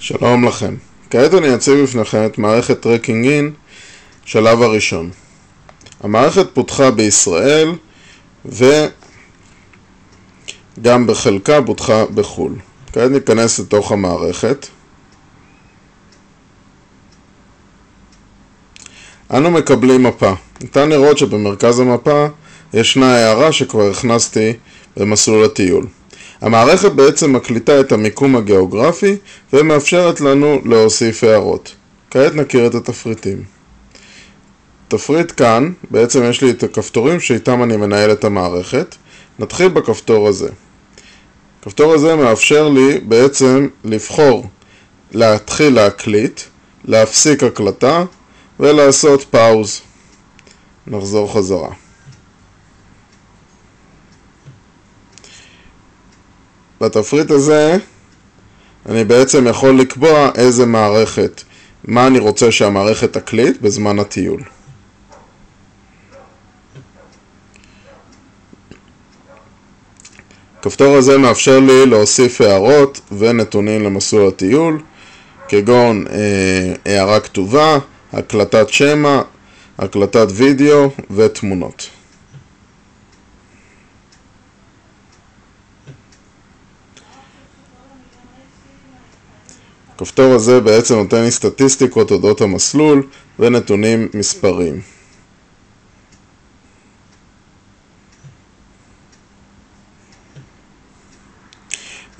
שלום לכם. כעת אני אציב בפניכם את מערכת טרקינג אין, שלב הראשון. המערכת פותחה בישראל וגם בחלקה פותחה בחול. כעת ניכנס לתוך המערכת. אנו מקבלים מפה. ניתן לראות שבמרכז המפה ישנה הערה שכבר הכנסתי במסלול הטיול. המערכת בעצם מקליטה את המיקום הגיאוגרפי ומאפשרת לנו להוסיף הערות. כעת נכיר את התפריטים. תפריט כאן, בעצם יש לי את הכפתורים שאיתם אני מנהל את המערכת. נתחיל בכפתור הזה. הכפתור הזה מאפשר לי בעצם לבחור להתחיל להקליט, להפסיק הקלטה ולעשות פאוז. נחזור חזרה. בתפריט הזה אני בעצם יכול לקבוע איזה מערכת, מה אני רוצה שהמערכת תקליט בזמן הטיול. הכפתור הזה מאפשר לי להוסיף הערות ונתונים למסלול הטיול, כגון הערה כתובה, הקלטת שמע, הקלטת וידאו ותמונות. הכפתור הזה בעצם נותן לי סטטיסטיקות אודות המסלול ונתונים מספריים.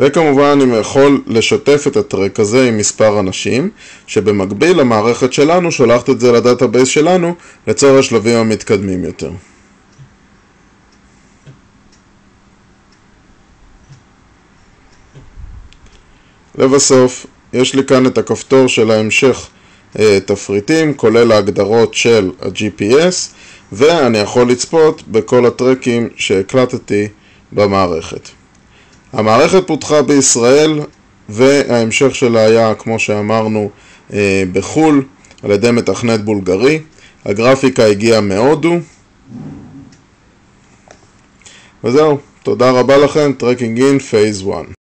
וכמובן אני יכול לשתף את הטרק הזה עם מספר אנשים, שבמקביל המערכת שלנו שולחת את זה לדאטאבייס שלנו לצורך השלבים המתקדמים יותר. לבסוף, יש לי כאן את הכפתור של ההמשך תפריטים, כולל ההגדרות של ה-GPS, ואני יכול לצפות בכל הטרקים שהקלטתי במערכת. המערכת פותחה בישראל, וההמשך שלה היה, כמו שאמרנו, בחול, על ידי מתכנת בולגרי. הגרפיקה הגיעה מהודו. וזהו, תודה רבה לכם, טרקינג אין פייז 1.